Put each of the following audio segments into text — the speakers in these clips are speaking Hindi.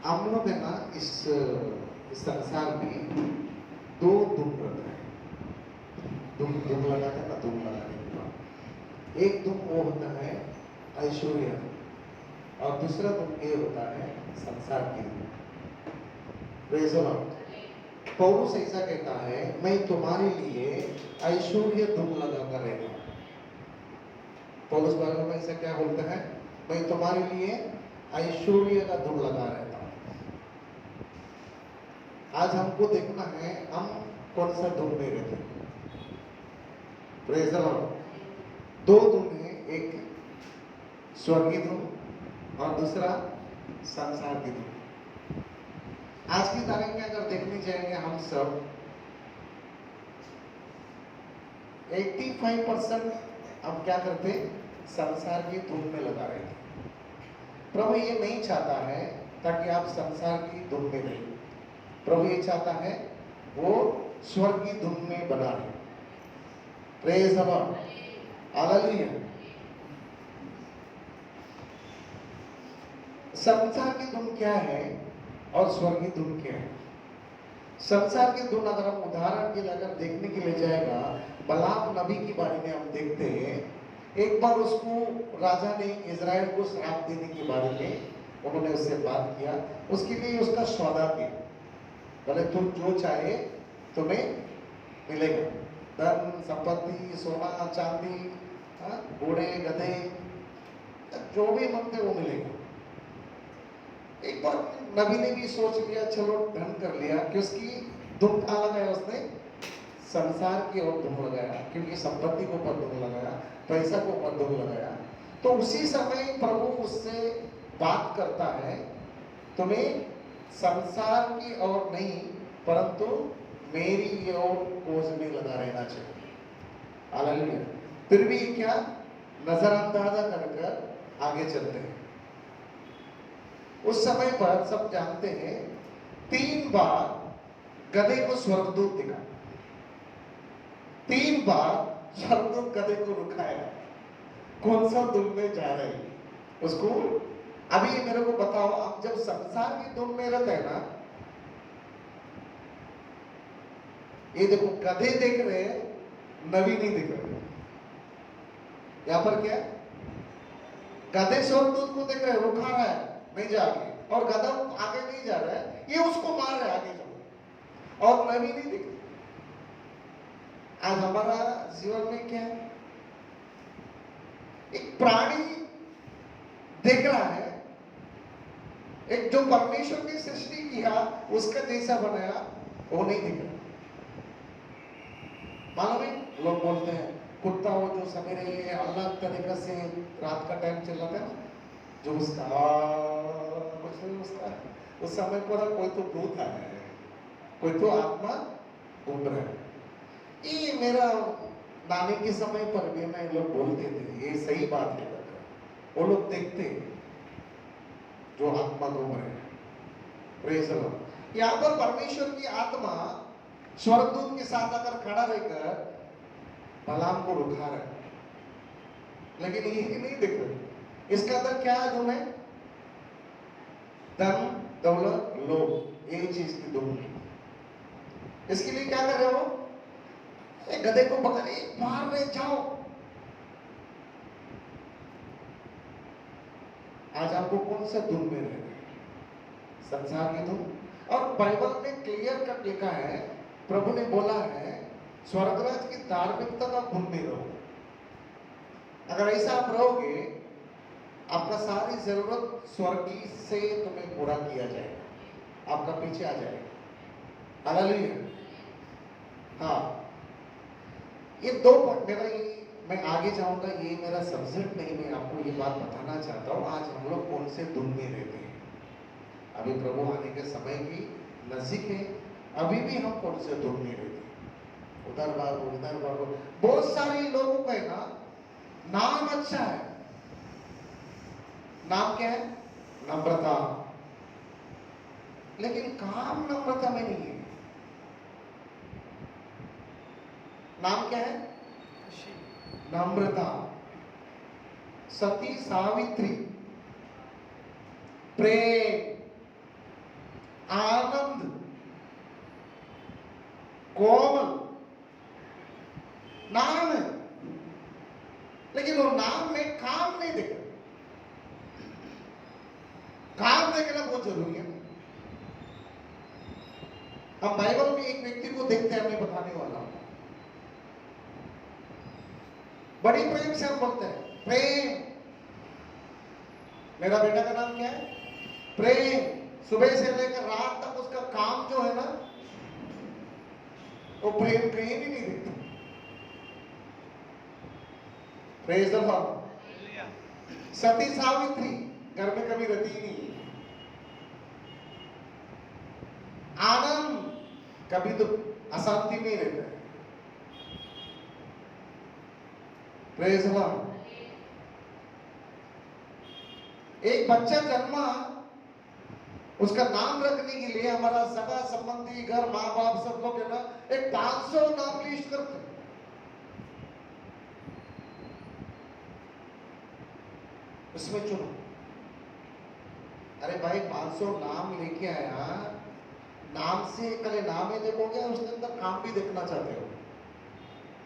हम लोग है ना इस संसार में दो दुख रहता है। दुख दुख लगाते हैं ना, दुख लगाने के बाद एक दुख वो होता है ऐश्वर्य, और दूसरा दुख ये होता है संसार की दुख। Praise the Lord. पौलुस ऐसा कहता है, मैं तुम्हारे लिए ऐश्वर्य दुख लगा कर रहता हूँ। पौलुस बाइबल में ऐसा क्या बोलता है, मैं तुम्हारे लिए ऐश्वर्य का दुख लगा रहता हूँ। आज हमको देखना है हम कौन सा दुख में रहते हैं। Praise the Lord. दो दुख है, एक स्वर्गीय दुख और दूसरा संसार की दुख। आज की तारीख में अगर देखने जाएंगे हम सब 85% हम क्या करते, संसार की धूम में लगा रहे थे। प्रभु ये नहीं चाहता है ताकि आप संसार की धूम में रहें। प्रभु ये चाहता है वो स्वर्ग की धूम में बना रहे। Praise the Lord, hallelujah. संसार की धूम क्या है और स्वर्ग की धूम क्या है? संसार की धूम अगर हम उदाहरण के लिए अगर देखने के लिए जाएगा, बलाम नबी के बारे में हम देखते हैं। एक बार उसको राजा ने इजराइल को श्राप देने के बारे में उन्होंने उससे बात किया, उसके लिए उसका सौदा किया, बोले तुम जो चाहे तुम्हें मिलेगा, धन संपत्ति सोना चांदी, घोड़े गधे, जो भी मांगते वो मिलेगा। एक बार नबी ने भी सोच लिया, चलो धन कर लिया, कि उसकी दुख कहाँ लगाया उसने, संसार की ओर दुख लगाया, क्योंकि संपत्ति को ऊपर दुख लगाया, पैसा को ऊपर दुख लगाया। तो उसी समय प्रभु उससे बात करता है, तुम्हें संसार की ओर नहीं परंतु मेरी ओर खोज में लगा रहना चाहिए। हालेलुया। फिर भी क्या नजरअंदाजा कर आगे चलते हैं। उस समय पर सब जानते हैं 3 बार गधे को स्वर्गदूत दिखा, 3 बार स्वर्गदूत गधे को रुकाया। कौन सा दुख में जा रहे हैं उसको अभी मेरे को बताओ। आप जब संसार की दुख में रहते हैं ना, ये देखो गधे देख रहे हैं, नबी नहीं दिख रहे। यहां पर क्या, गधे स्वर्गदूत को देख रहे हैं, रुका रहा है नहीं जाके, और गधा आगे नहीं जा रहा है, ये उसको मार रहा है आगे चलो, और नबी नहीं दिख रहा। आज हमारा जीवन में क्या है, एक प्राणी देख रहा है, एक जो परमेश्वर ने सृष्टि किया उसका जैसा बनाया वो नहीं दिख रहा। मालूम है, लोग बोलते हैं कुत्ता वो जो सवेरे अलग तरीके से रात का टाइम चल रहा था ना, जो उसका उस समय पर कोई तो भूत आया है, कोई तो आत्मा घूम रहा है। ये मेरा नानी के समय पर भी ना लोग बोलते थे, ये सही बात है। वो लोग देखते जो आत्मा घूम रहे हैं। Praise the Lord. यहाँ पर परमेश्वर की आत्मा स्वर्गदूत के साथ अगर खड़ा रहकर बलाम को रुका रहा है, लेकिन ये नहीं दिख रहा। इसका अंदर क्या है गुण है, धन दौलत लोभ, ये चीज की दुख है। इसके लिए क्या कर रहे हो, गधे को पकड़ मार रहे जाओ। आज आपको कौन सा दुख में रहे, संसार की दुख। और बाइबल में क्लियर कट लिखा है, प्रभु ने बोला है स्वर्गराज की धार्मिकता का धुन में रहो। अगर ऐसा आप रहोगे, आपका सारी जरूरत स्वर्गीय से तुम्हें पूरा किया जाएगा, आपका पीछे आ जाएगा। हालेलुया। हाँ, ये 2 पॉइंट मेरा, ये मैं आगे जाऊंगा, ये मेरा सब्जेक्ट नहीं, मैं आपको ये बात बताना चाहता हूँ आज हम लोग कौन से धुन में रहते हैं। अभी प्रभु आने के समय की नजदीक है, अभी भी हम कौन से धुन में रहते हैं, उधर भागो इधर भागो। बहुत सारे लोगों का है ना नाम अच्छा है, नाम क्या है, नम्रता, लेकिन काम नम्रता में नहीं है। नाम क्या है, नम्रता, सती सावित्री, प्रेम, आनंद, कोमल नाम है, लेकिन वो नाम में काम नहीं दिख रहा। काम देखना बहुत जरूरी है। हम बाइबल में एक व्यक्ति को देखते हैं, मैं बताने वाला हूं। बड़ी प्रेम से हम बोलते हैं प्रेम। मेरा बेटा का नाम क्या है? प्रेम। सुबह से लेकर रात तक उसका काम जो है ना, वो प्रेम कहीं भी नहीं दिखता। Praise the Lord. Sati Savitri घर में कभी रहती ही नहीं। आनंद कभी तो अशांति में ही रहता है। Praise the Lord. एक बच्चा जन्मा, उसका नाम रखने के लिए हमारा सगा संबंधी, घर, माँ बाप सब लोग है ना, एक 500 नाम लिस्ट करते हैं। उसमें चुनो। अरे भाई 500 नाम लेके आया, नाम से कल नाम ही देखोगे, उसके अंदर काम भी देखना चाहते हो।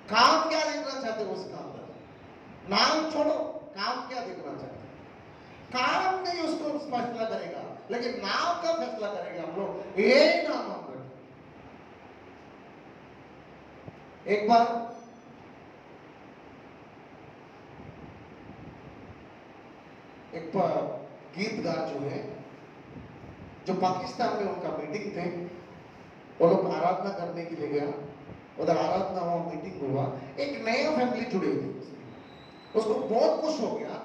काम क्या देखना चाहते हो उसका अंदर? नाम छोड़ो, काम क्या देखना चाहते हो? काम नहीं उसको फैसला करेगा, लेकिन नाम का फैसला करेंगे हम लोग। यही नाम हम रखें। एक बार एक गीतकार जो है, जो पाकिस्तान में उनका मीटिंग थे, वो लोग आराधना करने के लिए गया। उधर आराधना हुआ, मीटिंग हुआ, एक नया फैमिली जुड़ी हुई थी। उसको बहुत खुश हो गया।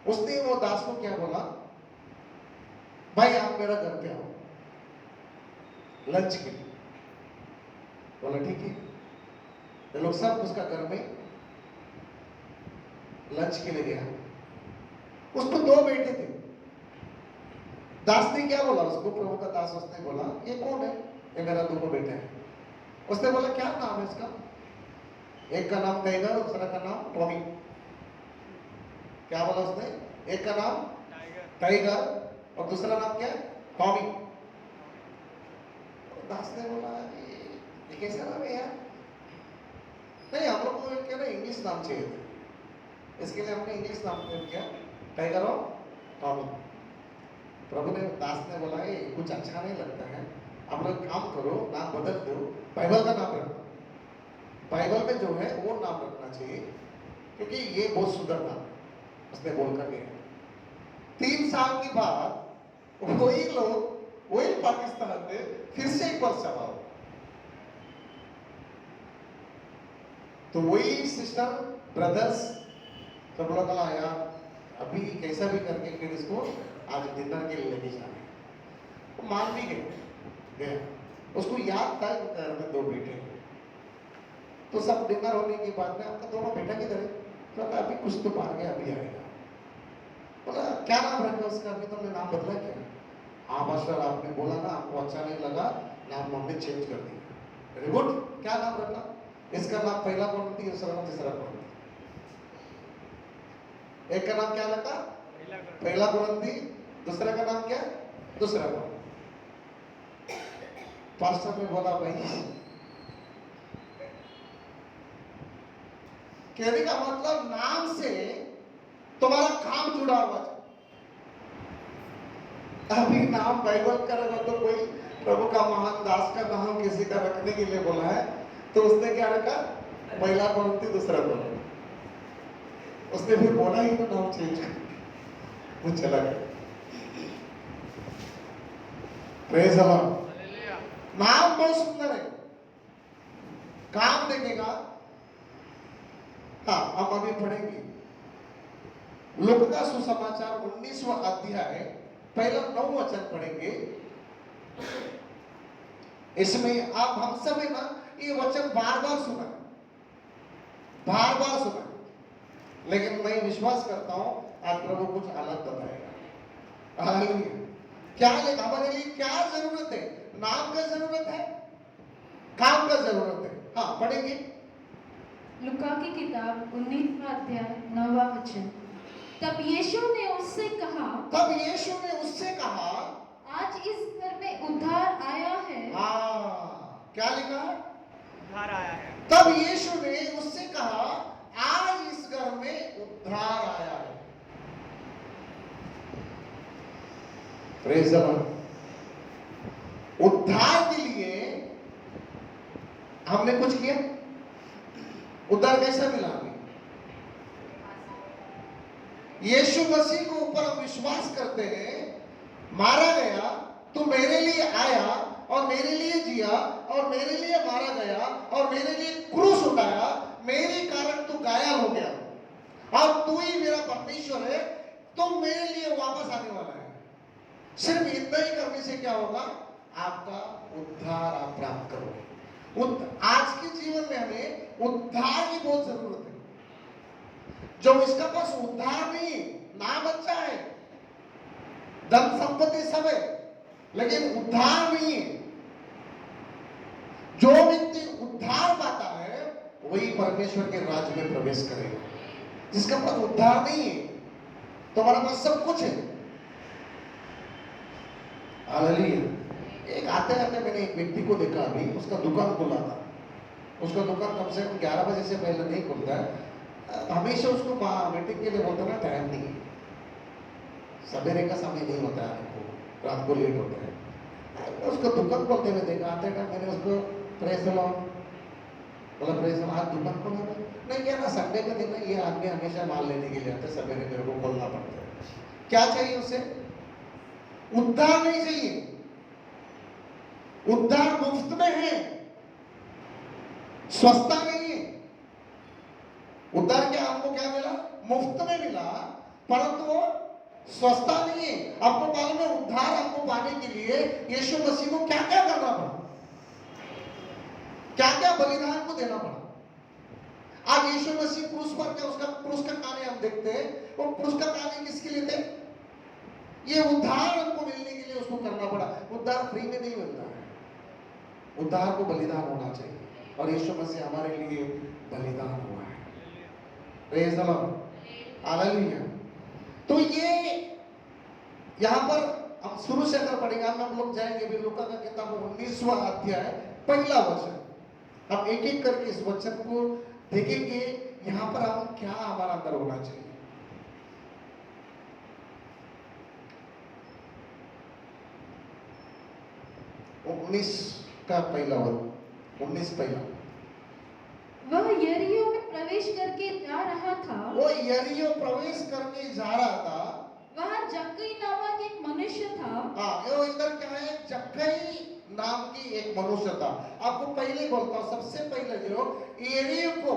उसने वो दास को क्या बोला, भाई आप मेरा घर पे आओ लंच के लिए। बोला ठीक है। ये लोग सब उसका घर में लंच के लिए गया। उसको 2 बेटे थे। दास ने क्या बोला उसको, प्रभु का दास, उसने बोला ये कौन है? ये मेरा 2 बेटे हैं। उसने बोला क्या नाम है इसका? एक का नाम टाइगर, दूसरा का नाम टॉमी। क्या बोला उसने? एक का नाम टाइगर और दूसरा नाम क्या है? टॉमी। दास ने बोला ये कैसा नाम है यार? नहीं, हम लोग को क्या ना इंग्लिश नाम चाहिए थे, इसके लिए हमने इंग्लिश नाम किया टाइगर और टॉमी। प्रभु ने, दास ने बोला ये कुछ अच्छा नहीं लगता है, आप लोग काम करो, नाम बदल दो, बाइबल का नाम रखो। बाइबल में जो है वो नाम रखना चाहिए, क्योंकि ये बहुत सुंदर नाम है। उसने बोलकर गया। 3 साल के बाद वही लोग वही पाकिस्तान में फिर से एक बार सभा हो, तो वही सिस्टर ब्रदर्स सब बोला था यार अभी कैसा भी करके फिर इसको आज डिनर के लिए लेके जाना। तो मान भी गए। उसको याद था कि घर में 2 बेटे हैं। तो सब डिनर होने के बाद में आपका दोनों बेटा किधर है? तो अभी कुछ तो मार गया, अभी आएगा। बोला क्या नाम रखा उसका? अभी तुमने नाम बदला क्या? हाँ मास्टर, आपने बोला ना, आपको अच्छा नहीं लगा, नाम हमने चेंज कर दिया। Very good. क्या नाम रखा? इसका नाम पहला कोरिन्थी, दूसरा नाम तीसरा कोरिन्थी। एक का नाम क्या रखा? पहला कोरिन्थी। दूसरा का नाम क्या? दूसरा कोरिन्थी। पास्टर ने बोला भाई, कहने का मतलब नाम से तुम्हारा काम जुड़ा हुआ है। अभी नाम बाइबल का रखा तो कोई प्रभु का महान दास का नाम किसी का रखने के लिए बोला है, तो उसने क्या रखा? पहला कोरिन्थी, दूसरा कोरिन्थी। उसने फिर बोला ही तो नाम चेंज कर, वो चला गया। Praise the Lord. नाम बहुत सुंदर है, काम देखेगा। हाँ, हम अभी पढ़ेंगे लूका का सुसमाचार 19वां अध्याय पहला 9 वचन पढ़ेंगे। इसमें आप हम सब है ना, ये वचन बार बार सुना, बार बार सुना, लेकिन मैं विश्वास करता हूं आज प्रभु कुछ अलग बताएगा। हालेलुया। क्या हमारे लिए क्या जरूरत है? नाम का जरूरत है, काम का जरूरत है। हाँ, पढ़ेंगे लूका की किताब 19वां अध्याय 9वां वचन। तब यीशु ने उससे कहा, आज इस घर में क्या लिखा? उद्धार आया है। तब यीशु ने उससे कहा, आज इस घर में उद्धार आया है। Praise the Lord. उद्धार के लिए हमने कुछ किया? उद्धार कैसा मिला हमें? यीशु मसीह को ऊपर हम विश्वास करते हैं, मारा गया तो मेरे लिए आया और मेरे लिए जिया और मेरे लिए मारा गया और मेरे लिए क्रूस उठाया, मेरे कारण तू घायल हो गया और तू ही मेरा परमेश्वर है, तो मेरे लिए वापस आने वाला है। सिर्फ इतना ही करने से क्या होगा? आपका उद्धार आप प्राप्त करोगे। आज के जीवन में हमें उद्धार की बहुत जरूरत है। जो इसका पास उद्धार नहीं, नाम अच्छा है, धन संपत्ति सब है, लेकिन उद्धार नहीं है। जो व्यक्ति उद्धार पाता है वही परमेश्वर के राज्य में प्रवेश करेगा। जिसका पास उद्धार नहीं है, तो हमारे पास सब कुछ है। हालेलुया। एक आते आते मैंने एक व्यक्ति को देखा, अभी उसका दुकान खुला था। उसका दुकान कम से कम 11 बजे से पहले नहीं खुलता है। हमेशा उसको मीटिंग के लिए बोलता ना, टाइम नहीं है, सवेरे का समय नहीं होता है, आपको रात को लेट होता है। उसको दुकान खोलते हुए देखा, आते टाइम मैंने उसको प्रेस लो बोला, प्रेस लो, आज दुकान खोला नहीं क्या ना, संडे का दिन है, ये आदमी हमेशा माल लेने के लिए आते, सवेरे मेरे को खोलना पड़ता है। क्या चाहिए उसे? उद्धार नहीं चाहिए। उद्धार मुफ्त में है, सस्ता नहीं है। उद्धार क्या हमको क्या मिला? मुफ्त में मिला, परंतु वो सस्ता नहीं है। आपको मालूम है उद्धार हमको पाने के लिए यीशु मसीह को क्या क्या करना पड़ा, क्या क्या बलिदान को देना पड़ा। आज यीशु मसीह क्रूस पर क्या, उसका क्रूस का कहानी हम देखते हैं, वो क्रूस का कहानी किसके लिए थे? ये उद्धार हमको मिलने के लिए उसको करना पड़ा। उद्धार फ्री में नहीं मिलता है, उद्धार को बलिदान होना चाहिए, और यीशु मसीह हमारे लिए बलिदान हुआ है। Praise the Lord, hallelujah. तो ये यहां पर हम शुरू से अगर पढ़ेंगे, हम लोग जाएंगे भी लूका का किताब 19वां अध्याय पहला वचन। हम एक एक करके इस वचन को देखेंगे, यहां पर हम क्या हमारा अंदर होना चाहिए। 19 का पहला वचन, 19 पहला। वह यरीहो में प्रवेश करके जा रहा था। वो यरीहो प्रवेश करके जा रहा था। वहाँ जक्कई नामक एक मनुष्य था। वो इधर क्या है? जक्कई नाम की एक मनुष्य था। आपको पहले बोलता हूं, सबसे पहले जो यरीहो को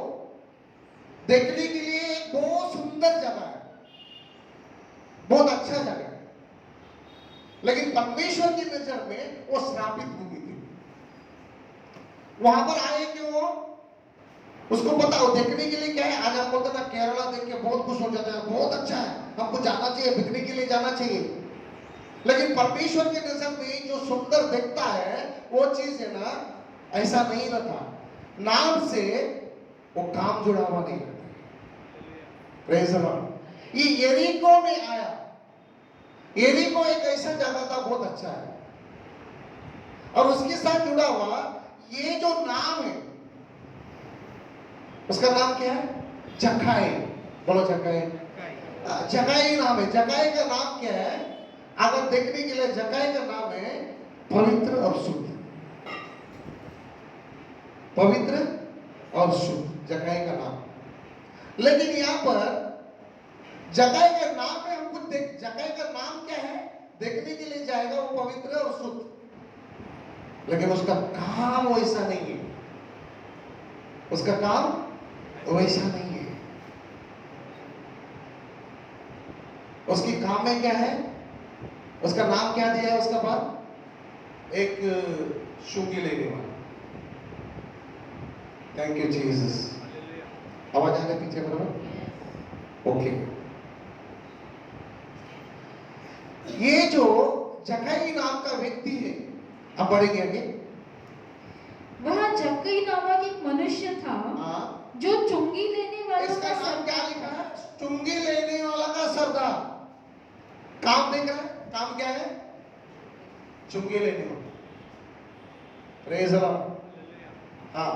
देखने के लिए एक बहुत सुंदर जगह है, बहुत अच्छा जगह है, लेकिन परमेश्वर की नजर में वो श्रापित भूमि थी। वहां पर आए कि वो उसको पता हो देखने के लिए क्या है। आज हम बोलते ना, केरला देख के बहुत खुश हो जाते हैं, बहुत अच्छा है, हमको जाना चाहिए, बिकने के लिए जाना चाहिए। लेकिन परमेश्वर की नजर में जो सुंदर दिखता है वो चीज है ना, ऐसा नहीं रहता। नाम से वो काम जुड़ा हुआ नहीं रहता। Praise the Lord. ये यरीको में आया। यरीको एक ऐसा जगह था, बहुत अच्छा है, और उसके साथ जुड़ा हुआ ये जो नाम है, उसका नाम क्या है? जक्कई। बोलो जक्कई। जक्कई नाम है। जक्कई का नाम क्या है? अगर देखने के लिए जक्कई का नाम है पवित्र और शुद्ध। पवित्र और शुद्ध, जक्कई का नाम। लेकिन यहां पर जक्कई का नाम है, हमको देख, जक्कई का नाम क्या है? देखने के लिए जाएगा वो पवित्र और शुद्ध, लेकिन उसका काम वैसा नहीं है। उसका काम वैसा नहीं है। उसकी काम में क्या है? उसका नाम क्या दिया है? उसका बाद एक शुंगी लेने वाला। Thank you Jesus. आवाज आ रही पीछे बराबर? ओके। ये जो जक्कई नाम का व्यक्ति है, अब बढ़ेंगे आगे। वहाँ जक्कई नामक एक मनुष्य था जो चुंगी लेने वालों इसका का नाम क्या सरदार लिखा था। है? चुंगी लेने वाला का सरदार। काम देख रहा है? काम क्या है? चुंगी लेने वाला। Praise the Lord. हाँ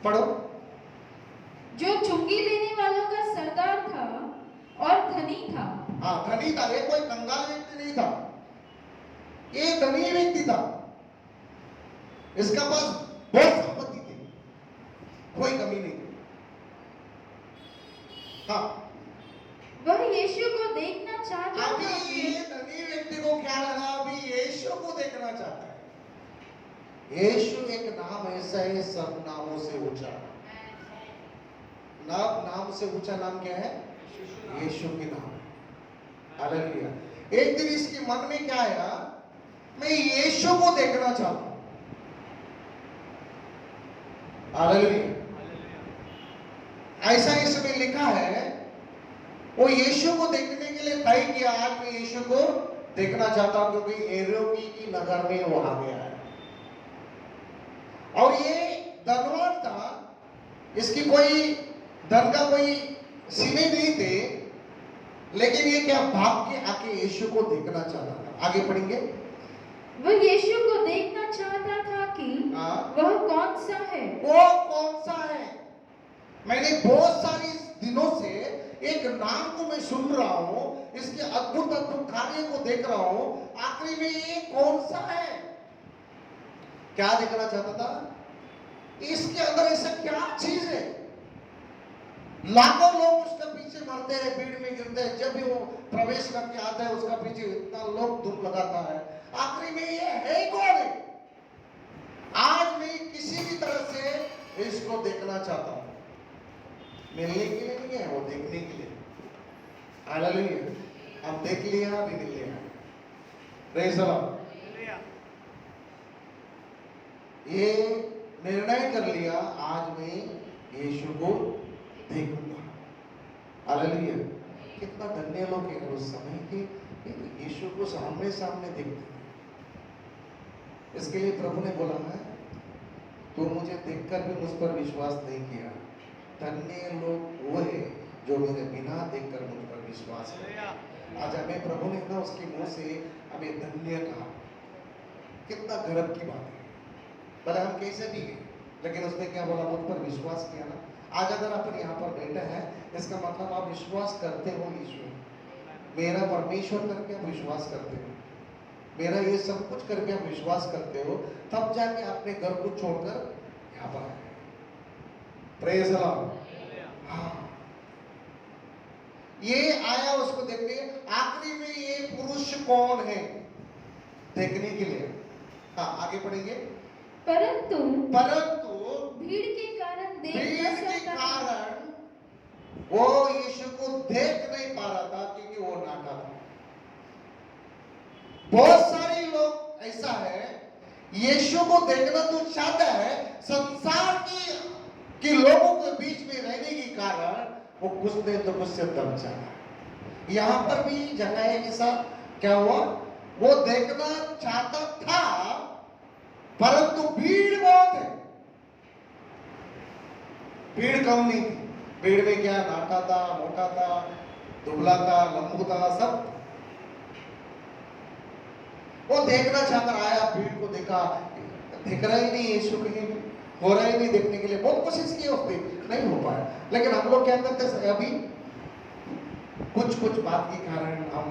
पढ़ो। जो चुंगी लेने वालों का सरदार था और धनी था। हाँ धनी था, ये कोई कंगाल व्यक्ति नहीं था, ये धनी व्यक्ति था, इसका पास बहुत संपत्ति थी, कोई कमी नहीं थी। हाँ वह यीशु को देखना चाहता अभी था ये धनी व्यक्ति को क्या लगा, अभी यीशु को देखना चाहता है। यीशु एक नाम ऐसा है सब नामों से ऊंचा, नाम से ऊंचा नाम क्या है? यीशु के नाम। हालेलुया। एक दिन इसके मन में क्या आया, मैं यीशु को देखना चाहता हूं। हालेलुया। ऐसा इसमें लिखा है, वो यीशु को देखने के लिए तय किया, आज मैं यीशु को देखना चाहता हूं, क्योंकि एरोगी की नगर में वो आ गया है। और ये धनवान था, इसकी कोई धन का कोई सीने नहीं थे, लेकिन ये क्या भाग के आके यीशु को देखना चाहता था। आगे पढ़ेंगे। वह यीशु को देखना चाहता था कि वह कौन सा है, वो कौन सा है। मैंने बहुत सारी दिनों से एक नाम को मैं सुन रहा हूं, इसके अद्भुत अद्भुत कार्य को देख रहा हूं, आखिरी में ये कौन सा है, क्या देखना चाहता था? इसके अंदर ऐसा क्या चीज है? लाखों लोग उसके पीछे मरते हैं, भीड़ में गिरते हैं, जब भी वो प्रवेश करके आता है उसका पीछे इतना लोग धूप लगाता है, आखिरी में ये है कौन है? आज मैं किसी भी तरह से इसको देखना चाहता हूं, मिलने के लिए नहीं है, वो देखने के लिए। हालेलुया। अब देख लिया, अभी मिल लिया। Praise the Lord. ये निर्णय कर लिया, आज मैं यीशु को देखूंगा। हालेलुया। कितना धन्य लोग हैं उस समय के यीशु को सामने सामने देखते थे। इसके लिए प्रभु ने बोला है, तो मुझे देखकर भी मुझ पर विश्वास नहीं किया, धन्य लोग वो है जो मेरे बिना देखकर मुझ पर विश्वास करे। आज हमें प्रभु ने ना उसके मुंह से हमें धन्य कहा, कितना गर्व की बात है। भले हम कैसे भी गए, लेकिन उसने क्या बोला, मुझ पर विश्वास किया ना। आज अगर आप यहाँ पर बैठे हैं, इसका मतलब आप विश्वास करते हो ईश्वर, मेरा परमेश्वर करके आप विश्वास करते हो, मेरा ये सब कुछ करके आप विश्वास करते हो, तब जाके अपने घर को छोड़कर यहाँ पर आए। Praise the Lord. हाँ, ये आया उसको देखने। आखिरी में ये पुरुष कौन है देखने के लिए। हाँ आगे पढ़ेंगे। परंतु भीड़ के कारण के कारण वो यीशु को देख नहीं पा रहा था, क्योंकि वो नाटा था। बहुत सारे लोग ऐसा है, यीशु को देखना तो चाहता है, संसार के लोगों के बीच में रहने के कारण वो कुछ नहीं तो कुछ से दब जाता। यहां पर भी जगह के साथ क्या हुआ, वो देखना चाहता था, परंतु भीड़ बहुत है। भीड़ कम नहीं थी। भीड़ में क्या, नाटा था, मोटा था, दुबला था, लंबू था, सब। वो देखना चाहकर आया, भीड़ को देखा, दिख रहा ही नहीं यीशु, कहीं हो रहा ही नहीं देखने के लिए। बहुत कोशिश की उसने, नहीं हो पाया। लेकिन हम लोग क्या करते हैं, अभी कुछ बात के कारण हम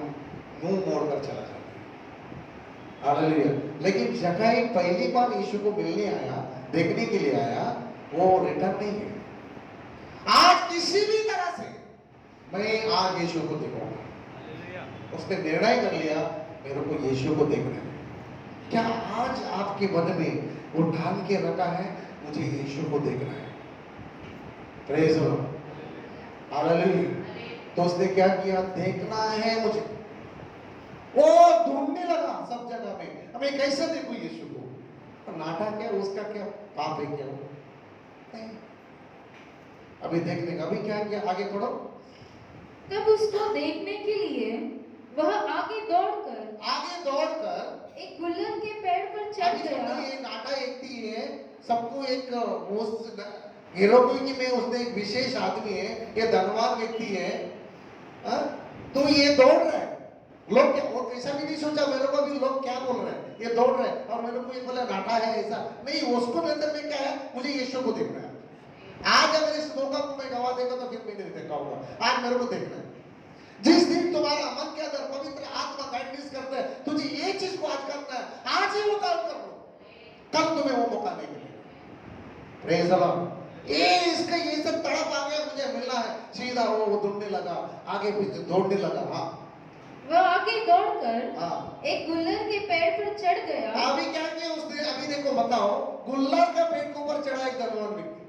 मुंह मोड़कर चला जाते हैं। हालेलुया। लेकिन जगह पहली बार यीशु को मिलने आया, देखने के लिए आया, वो रिटर्न नहीं है। आज किसी भी तरह से मैं आज यीशु को देखूंगा। उसने निर्णय कर लिया, मेरे को यीशु को देखना है। क्या आज आपके मन में वो ठान के रखा है, मुझे यीशु को देखना है? Praise the Lord. हालेलुया। तो उसने क्या किया, देखना है मुझे। वो ढूंढने लगा सब जगह में, हमें कैसे देखूं यीशु को। नाटा क्या, उसका क्या पाप है क्या? नहीं। अभी देखने का, अभी क्या किया, आगे पढ़ो। तब उसको देखने के लिए वह आगे दौड़कर एक गुल्लर के पेड़ पर चढ़ गया। ये नाटा एक थी है, सबको एक हीरोगी में उसने एक विशेष आदमी है, ये धनवान व्यक्ति है, तो ये दौड़ रहा है, लोग क्या, वो कैसा भी नहीं सोचा मेरे को अभी लोग क्या बोल रहे हैं, ये दौड़ रहे हैं और मेरे को ये बोला नाटा है ऐसा नहीं, उसको नजर में क्या है, मुझे यीशु को देखना है। आज अगर इस मौका को मैं गवा देगा तो फिर मैं नहीं देखा होगा, आज मेरे को देखना है। जिस दिन तुम्हारा मन के अंदर पवित्र आत्मा गाइडेंस करता है, तुझे ये चीज को आज करना है, आज ही वो काम कर लो, कल तुम्हें वो मौका नहीं मिलेगा। Praise the Lord. ये इसका ये सब तड़प आ गया, मुझे मिलना है, सीधा वो दौड़ने लगा, आगे पीछे दौड़ने लगा। हाँ, वह आगे दौड़कर हाँ, एक गुल्लर के पेड़ पर चढ़ गया। अभी क्या किया उसने, अभी देखो बताओ, गुल्लर का पेड़ के ऊपर चढ़ा एक धनवान व्यक्ति।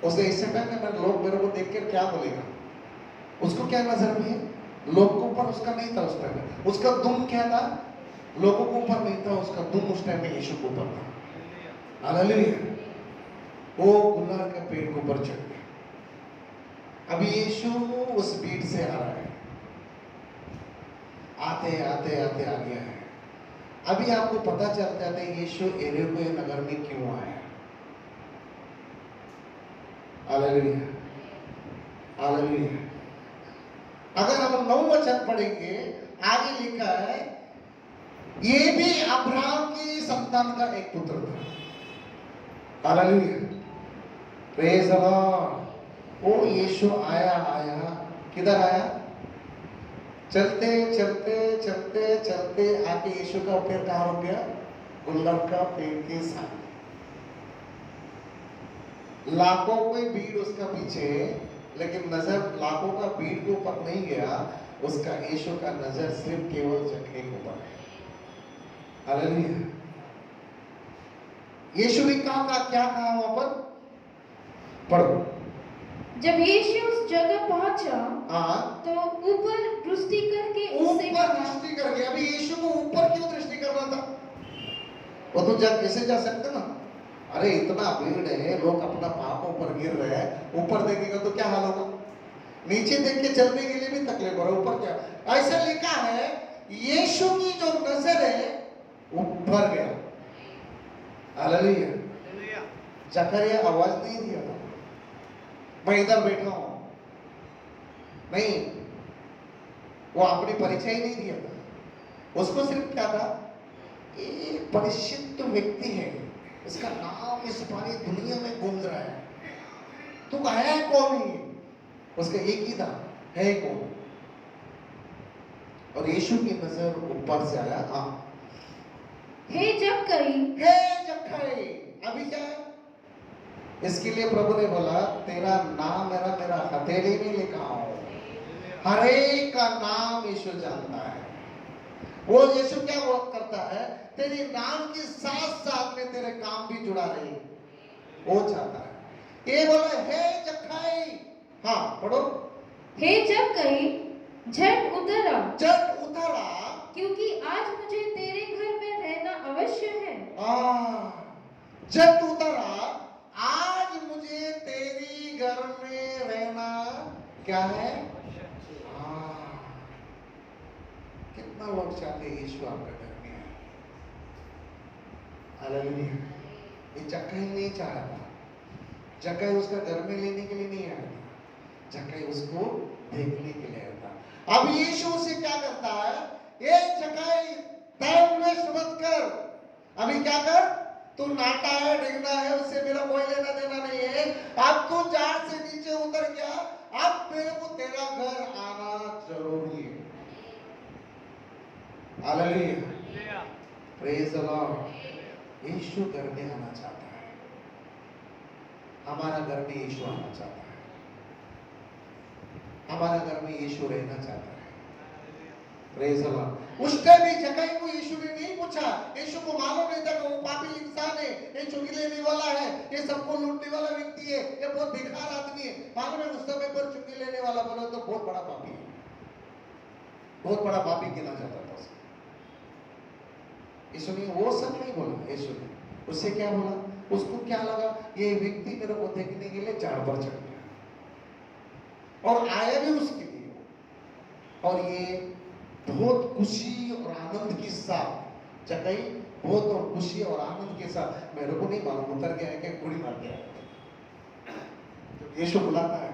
उसने इससे पहले लोग मेरे को देख कर क्या बोलेगा, उसको क्या नजर में है, लोग को ऊपर उसका नहीं था उस टाइम, उसका दुम क्या था, लोगों को ऊपर नहीं था, उसका दुम उस टाइम में यीशु के ऊपर था। हालेलुया। वो गुल्लर के पेड़ के ऊपर चढ़ गया। अभी यीशु उस भीड़ से आ रहा है, आते आते आते आ गया है। अभी आपको पता चलता है यीशु यरीहो नगर में क्यों आया। Hallelujah, hallelujah. अगर हम 9 वचन पढ़ेंगे, आगे लिखा है ये भी अब्राहम की संतान का एक पुत्र था। Hallelujah, praise the Lord. वो यीशु आया, किधर आया, चलते चलते चलते चलते आके यीशु का पैर कहाँ रुक गया, गुल्लर का पेड़ के सामने। लाखों कोई भीड़ उसका पीछे, लेकिन नजर लाखों का भीड़ के ऊपर नहीं गया, उसका यीशु का नजर सिर्फ केवल जगह के ऊपर है। हालेलुया। यीशु ने कहा क्या कहा वहां पर, पढ़ो। जब यीशु उस जगह पहुंचा, हाँ, तो ऊपर दृष्टि करके उससे ऊपर दृष्टि करके। अभी यीशु को ऊपर क्यों दृष्टि करना था, वो तो जब ऐसे जा सकते ना, अरे इतना भीड़ है, लोग अपना पापों पर गिर रहे हैं, ऊपर देखेगा तो क्या हाल होगा, नीचे देख के चलने के लिए भी तकलीफ हो रहा है, ऊपर क्या। ऐसा लिखा है यीशु की जो नजर है ऊपर गया। हालेलुया। जकरिया आवाज नहीं दिया था, मैं इधर बैठा हूं, नहीं, वो अपनी परिचय नहीं दिया था। उसको सिर्फ क्या था, एक परिचित व्यक्ति है, इसका नाम इस सारी दुनिया में गूंज रहा है, तू है कौन है, उसका एक ही था, है कौन। और यीशु की नजर ऊपर से आया। हाँ, हे जक्कई, हे जक्कई। अभी क्या है, इसके लिए प्रभु ने बोला तेरा नाम मेरा हथेली में लिखा हो। हर एक का नाम यीशु जानता है। वो यीशु क्या वो करता है, तेरे नाम के साथ साथ में तेरे काम भी जुड़ा रहे, वो चाहता है। ये बोला हे जक्कई। हाँ, पढ़ो। हे जक्कई, झट उतर आ, झट उतर आ, क्योंकि आज मुझे तेरे घर में रहना अवश्य है। झट उतर आ, आज मुझे तेरी घर में रहना क्या है। कितना लोग चाहते हैं यीशु आपका घर में आए। हालेलुया। ये जक्कई नहीं चाह रहा था, जक्कई उसका घर में लेने के लिए नहीं आया था, जक्कई उसको देखने के लिए आया था। अब यीशु उसे क्या करता है, ये जक्कई टाइम वेस्ट मत कर, अभी क्या कर, तू नाटा है, डिगना है, उससे मेरा कोई लेना देना नहीं है। अब तू झाड़ से नीचे उतर गया, अब मेरे को तेरा घर आना जरूरी है। Hallelujah, praise the Lord. Yeshu घर में आना चाहता है, हमारा घर में यीशु आना चाहता है, हमारा घर में यीशु रहना चाहता है। Praise the Lord. उस टाइम भी जक्कई को यीशु ने नहीं पूछा, यीशु को मालूम नहीं था कि वो पापी इंसान है, ये चुंगी लेने वाला है, ये सबको लूटने वाला व्यक्ति है, ये बहुत बेकार आदमी है। मालूम है उस समय पर चुंगी लेने वाला बोला तो बहुत बड़ा पापी है, बहुत बड़ा पापी गिना जाता था उसे। यीशु ने वो सब नहीं बोला, यीशु ने उससे क्या बोला, उसको क्या लगा, ये व्यक्ति मेरे को देखने के लिए झाड़ पर चढ़ गया और आया भी उसके लिए, और ये बहुत खुशी और आनंद के साथ, जक्कई बहुत और खुशी और आनंद के साथ, मेरे को नहीं मालूम उतर गया है कि गोली मार गया है। जब यीशु बुलाता है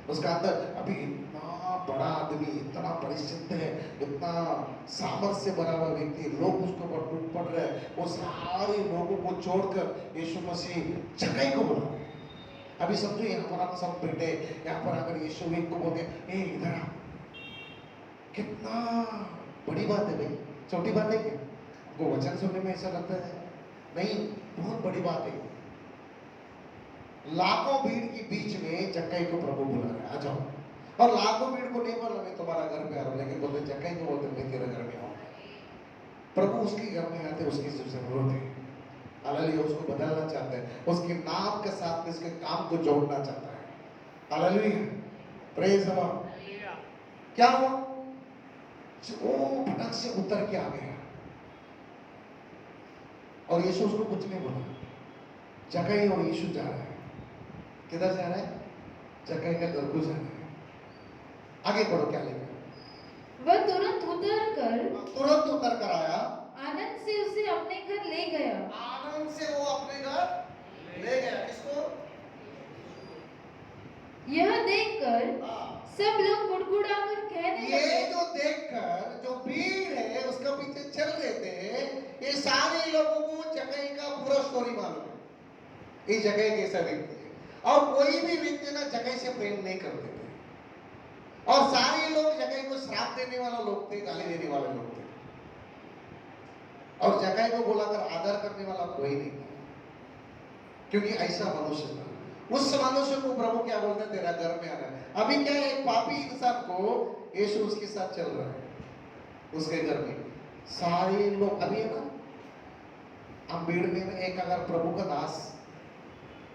उसका अंदर अभी इतना बड़ा आदमी, इतना परिचित है, इतना सामर्थ्य से भरा हुआ व्यक्ति, लोग उसके ऊपर टूट पड़ रहे हैं, वो सारे लोगों को छोड़कर यीशु मसीह जक्कई को बुला रहे हैं। अभी समझो यहाँ पर आप सब बैठे, यहाँ पर अगर यीशु एक को बोलते ए इधर आ, कितना बड़ी बात है भाई, छोटी बात है क्या? आपको वचन सुनने में ऐसा लगता है? नहीं, बहुत बड़ी बात है। लाखों भीड़ के बीच में जक्कई को प्रभु बुला रहा है, आ जाओ। और लाखों भीड़ को नहीं बोला मैं तुम्हारा घर में आ रहा हूं, लेकिन बोलते जक्कई को बोलते मैं तेरे घर में आऊं। प्रभु उसके घर में आते, उसकी जो जरूरत है, हालेलुया, उसको बदलना चाहते हैं, उसके नाम के साथ में उसके काम को जोड़ना चाहता है। Hallelujah, praise the Lord. क्या हुआ? वो फटक से उतर के आ गया और यीशु उसको कुछ नहीं बोला। जक्कई और यीशु जा रहे हैं, किधर जा रहे हैं? जक्कई का घर को जा रहे हैं। आगे बढ़ो, क्या लिखा? वह तुरंत उतर कर आया, आनंद से उसे अपने घर ले गया। आनंद से वो अपने घर ले गया। किसको? यह देखकर हाँ। सब लोग गुड़गुड़ाकर कहने ये लगे, जो देखकर जो भीड़ है उसका पीछे चल रहे थे, ये सारे लोगों को जक्कई का पूरा स्टोरी मालूम है। ये जक्कई कैसा व्यक्ति है, और कोई भी व्यक्ति ना जक्कई से प्रेम नहीं करते थे, और सारे लोग जक्कई को श्राप देने वाला लोग थे, गाली देने वाले लोग थे, और जक्कई को बुलाकर आदर करने वाला कोई नहीं था, क्योंकि ऐसा मनुष्य था। उस मनुष्य को प्रभु क्या बोलते हैं? तेरा घर में आ रहा है। अभी क्या है, एक पापी इंसान को यीशु उसके साथ चल रहा है, उसके घर में सारे लोग। अभी है ना, हम भीड़ में एक अगर प्रभु का दास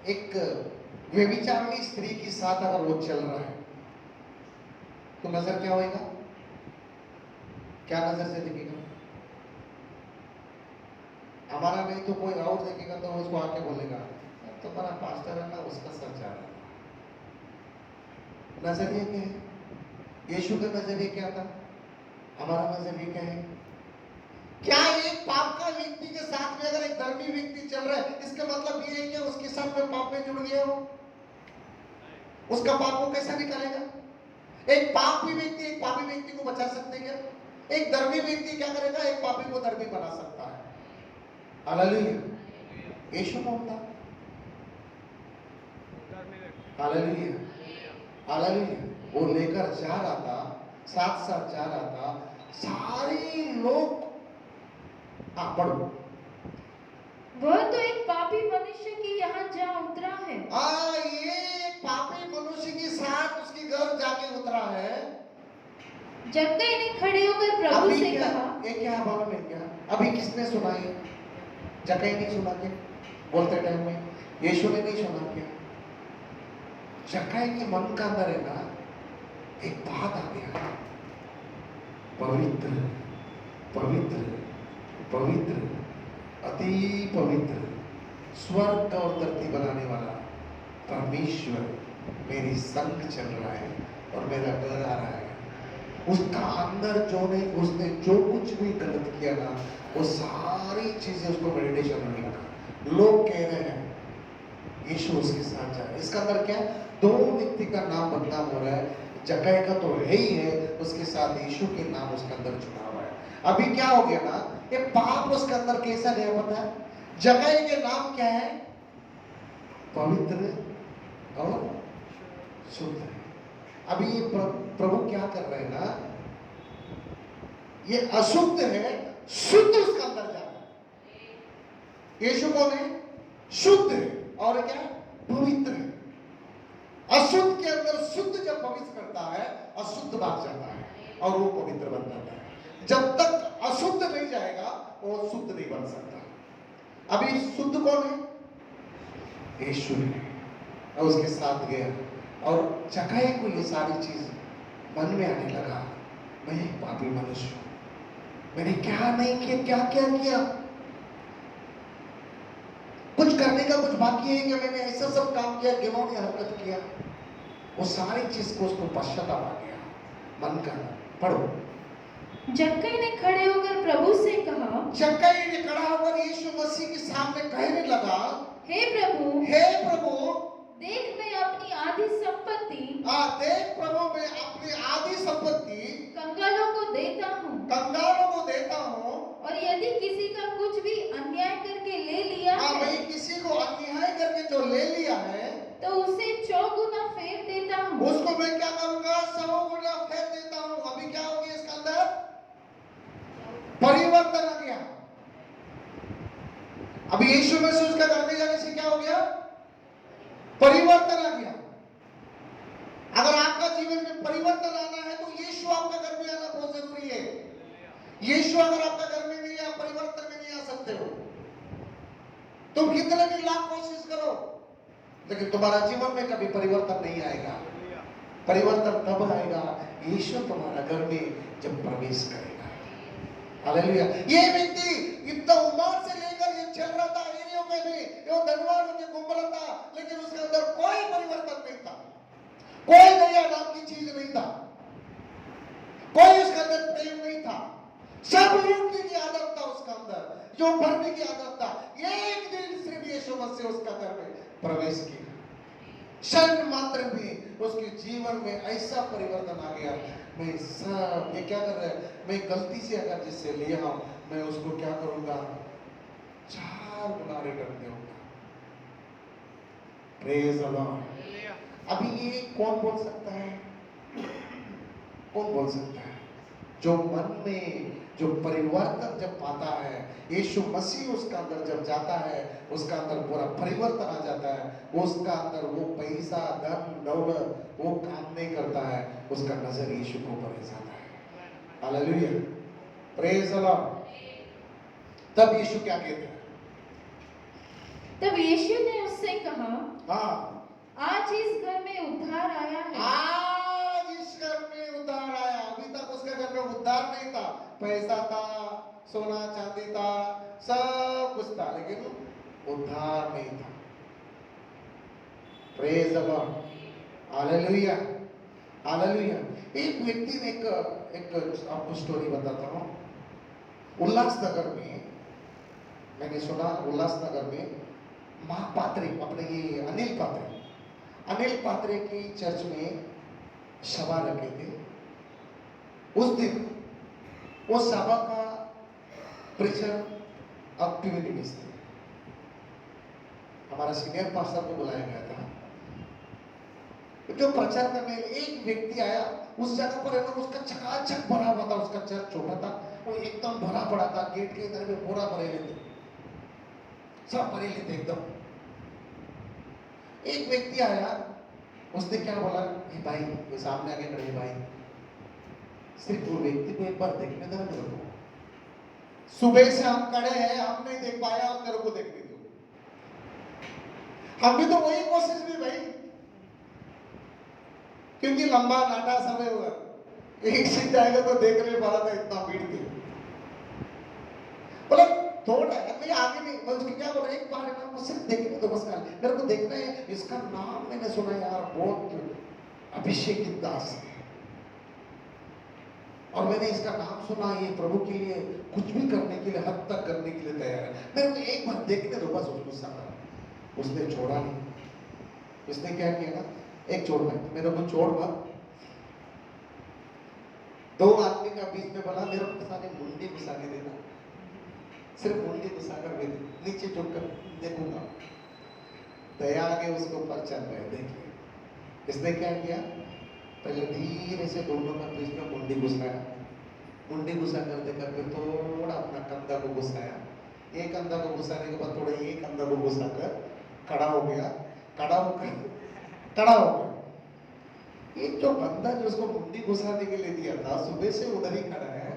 एक व्यभिचारिणी स्त्री के साथ अगर वो चल रहा है तो नजर क्या होएगा? क्या नजर से दिखेगा? हमारा नहीं तो कोई और देखेगा तो उसको आके बोलेगा तुम्हारा पास्टर है ना, उसका सर जा रहा है। नजरिया क्या है? यीशु का नजरिया क्या था? हमारा नजरिया क्या है? क्या एक पाप का व्यक्ति के साथ में अगर एक धर्मी व्यक्ति चल रहा है, इसका मतलब ये है कि उसके साथ में पाप में जुड़ गया हो, उसका पाप को कैसा निकालेगा? एक पापी व्यक्ति एक पापी व्यक्ति को बचा सकते क्या? एक धर्मी व्यक्ति क्या करेगा? एक पापी को धर्मी बना सकता है। हालेलुया, यीशु कौन था? Hallelujah, hallelujah. वो लेकर जा रहा था, साथ साथ जा रहा था, सारे लोग। हाँ पढ़ो। वह तो एक पापी मनुष्य की यहाँ जा उतरा है। ये पापी मनुष्य के साथ उसके घर जाके उतरा है। जक्कई ने खड़े होकर प्रभु से कहा, ये क्या मालूम है क्या? अभी किसने सुना है? जक्कई नहीं सुना क्या? बोलते टाइम में यीशु ने नहीं सुना क्या? जक्कई के मन का अंदर है ना एक बात आ गया, पवित्र पवित्र पवित्र, अति पवित्र, स्वर्ग और धरती बनाने वाला परमेश्वर मेरी संग चल रहा है और मेरा घर आ रहा है। उसका अंदर उसने जो कुछ भी गलत किया ना, वो सारी चीजें उसको मेडिटेशन में लगा। लोग कह रहे हैं यीशु उसके साथ जा रहा है। इसका अंदर क्या? दो व्यक्ति का नाम बदनाम हो रहा है। जक्कई का तो है ही है, उसके साथ यीशु के नाम उसके अंदर जुड़ा हुआ है। अभी क्या हो गया ना, ये पाप उसके अंदर कैसा गया पता है? जक्कई के नाम क्या है? पवित्र और शुद्ध है। अभी ये प्रभु क्या कर रहे हैं ना, ये अशुद्ध है, शुद्ध उसके अंदर जा रहा है। यीशु कौन है? शुद्ध है और क्या? पवित्र है। अशुद्ध के अंदर शुद्ध जब प्रवेश करता है, अशुद्ध भाग जाता है और वो पवित्र बन जाता है। जब तक अशुद्ध नहीं जाएगा वो शुद्ध नहीं बन सकता। अभी शुद्ध कौन है? यीशु है। और उसके साथ गया और जक्कई को ये सारी चीज मन में आने लगा, मैं एक पापी मनुष्य हूं, मैंने क्या नहीं किया, क्या क्या किया, कुछ करने का कुछ बाकी है कि मैंने ऐसा सब काम किया, घिनौनी हरकत किया। वो सारी चीज को उसको पश्चाताप आ गया मन का। पढ़ो। जक्कई ने खड़े होकर प्रभु से कहा, जक्कई ने खड़ा होकर यीशु मसीह के सामने कहने लगा, हे प्रभु, हे प्रभु, देख मैं अपनी आधी संपत्ति देख प्रभु मैं अपनी आधी संपत्ति कंगालों को देता हूँ, कंगालों को देता हूँ। और यदि किसी का कुछ भी अन्याय करके ले लिया है भाई किसी को अन्याय करके जो ले लिया है तो उसे 100 गुना फेर देता हूँ। उसको मैं क्या करूंगा? 100 गुना फेर देता हूँ। अभी क्या हो गया इसके अंदर? परिवर्तन आ गया। अभी यीशु मसीह उसका घर में जाने से क्या हो गया? परिवर्तन आ गया। अगर आपका जीवन में परिवर्तन आना है तो यीशु आपका घर में आना बहुत जरूरी है। यीशु अगर आपका घर में नहीं है, आप परिवर्तन में नहीं आ सकते हो। तुम कितने भी लाख कोशिश करो, लेकिन तुम्हारा जीवन में कभी परिवर्तन नहीं आएगा। परिवर्तन तब आएगा यीशु तुम्हारा घर में जब प्रवेश करेगा। हालेलुया। ये व्यक्ति इतना उम्र से लेकर ये चल रहा था एरियो में भी, ये धनवान होकर घूम रहा था, लेकिन उसके अंदर कोई परिवर्तन नहीं था, कोई दया नाम की चीज नहीं था, कोई उसके अंदर प्रेम नहीं था, सब लूटने की आदत था उसका अंदर, जो भरने की आदत था। एक दिन सिर्फ यीशु मसीह उसका घर में प्रवेश किया, क्षण मात्र में उसके जीवन में ऐसा परिवर्तन आ गया। मैं सब ये क्या कर रहा है, मैं गलती से अगर जिससे लिया हूं, मैं उसको क्या करूंगा? 4 गुना रिटर्न दूंगा। Praise the Lord. अभी ये कौन बोल सकता है? कौन बोल सकता है? जो मन में जो परिवर्तन जब पाता है, यीशु मसीह उसका अंदर जब जाता है, उसका अंदर पूरा परिवर्तन आ जाता है। उसका अंदर वो पैसा धन दौलत वो काम नहीं करता है, उसका नजर यीशु को ऊपर जाता है। Hallelujah, praise the Lord. तब यीशु क्या कहते हैं? तब यीशु ने उससे कहा, हाँ, आज इस घर में उद्धार आया है। आज इस घर में उद्धार आया। अभी तक उसके घर में उद्धार नहीं था। पैसा था, सोना चांदी था, सब कुछ था, लेकिन उद्धार नहीं था। Praise the Lord. Hallelujah, hallelujah. एक व्यक्ति ने एक आपको स्टोरी बताता हूँ। उल्लासनगर में मैंने सुना, उल्लासनगर में महापात्रे अपने ये अनिल पात्रे की चर्च में सभा रखे थे। उस दिन वो सभा का प्रीचर एक्टिविटी मिस थे। हमारा सीनियर पास्टर को बुलाया गया था, जो प्रचार करने एक व्यक्ति आया। उस जगह पर है ना, उसका चकाचक भरा हुआ था, उसका चर्च छोटा था, वो एकदम भरा पड़ा था। गेट के इधर में पूरा भरे लेते, सब भरे लेते एकदम। एक व्यक्ति आया, उसने क्या बोला कि भाई, वो सामने आके खड़े, भाई सिर्फ वो व्यक्ति को एक बार देखने देना मेरे को। सुबह से हम खड़े हैं, हम नहीं देख पाया, और तेरे को देखने दो। हम भी तो वही कोशिश भी भाई, क्योंकि लंबा नाटा समय हुआ, एक सीट जाएगा तो देख नहीं पा रहा था, इतना भीड़ थी। बोला थोड़ा मैं आगे नहीं, मैं उसकी क्या बोला, एक बार है ना मुझसे देखने दो बस, मेरे को देखना है। इसका नाम मैंने सुना यार, बहुत अभिषेकित दास है, और मैंने इसका नाम सुना, ये प्रभु के लिए कुछ भी करने के लिए, हद तक करने के लिए तैयार है, मेरे को एक बार देखने दो बस। उसको सारा उसने छोड़ा नहीं। उसने क्या किया ना, एक छोड़ मत, मेरे को छोड़ मत। 2 आदमी का बीच में बोला, मेरे को सारे मुंडी घुसा के देना, सिर्फ मुंडी घुसा कर दे, नीचे झुक कर देखूंगा। दया आगे उसके ऊपर चल रहे। देखिए इसने क्या किया, पहले धीरे से दोनों का बीच में मुंडी घुसाया। मुंडी घुसा करते करके थोड़ा अपना कंधा को घुसाया। एक कंधा को घुसाने के बाद थोड़ा एक कंधा को घुसा कर खड़ा हो गया। खड़ा हो गया। ये जो बंदा जो उसको मुंडी घुसाने के लिए दिया था, सुबह से उधर ही खड़ा है।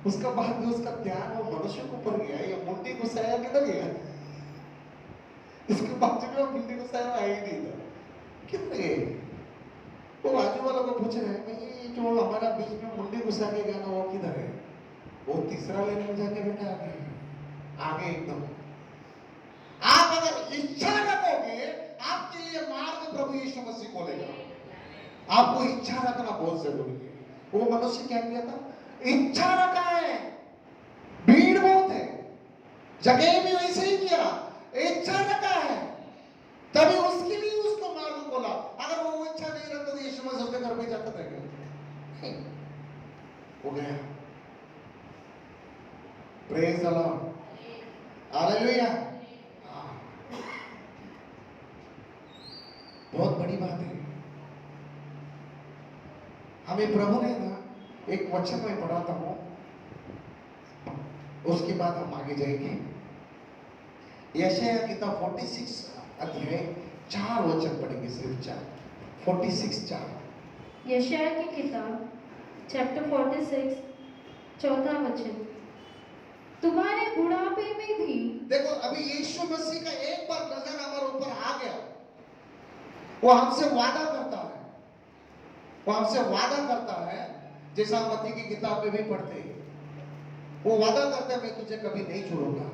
उसका बाद भी उसका ध्यान वो मनुष्य के ऊपर गया। ये मुंडी घुसाया किधर गया? इसके बाजू में मुंडी घुसाया आ ही नहीं था, किधर गए? वो बाजू वालों को पूछ रहे हैं, ये जो हमारा बीच में मुंडी घुसा के गया ना, वो किधर है? वो तीसरा लेन में जाके बैठा आगे एकदम। आप अगर इच्छा रखोगे, आपके लिए मार्ग प्रभु यीशु मसीह खोलेगा। आपको इच्छा रखना बहुत जरूरी है। वो मनुष्य क्या किया था? इच्छा रखा है, भीड़ बहुत है, जगह भी वैसे ही किया, इच्छा रखा है, तभी उसके लिए उसको घर पे जाता था क्या? नहीं, वो गया। Praise the Lord, hallelujah. हाँ, बहुत बड़ी बात है। हमें प्रभु ने ना एक वचन में पढ़ाता हूं, उसके बाद हम आगे जाएंगे। यशायाह किताब 46 अध्याय 4 वचन पढ़ेंगे, सिर्फ 4। 46 4। यशायाह की किताब चैप्टर 46 चौथा वचन। तुम्हारे बुढ़ापे में भी, देखो अभी यीशु मसीह का एक बार नजर हमारे ऊपर आ गया, वो हमसे वादा करता है, वो हमसे वादा करता है, जैसा हम मत्ती की किताब में भी पढ़ते हैं। वो वादा करता है, मैं तुझे कभी नहीं छोड़ूंगा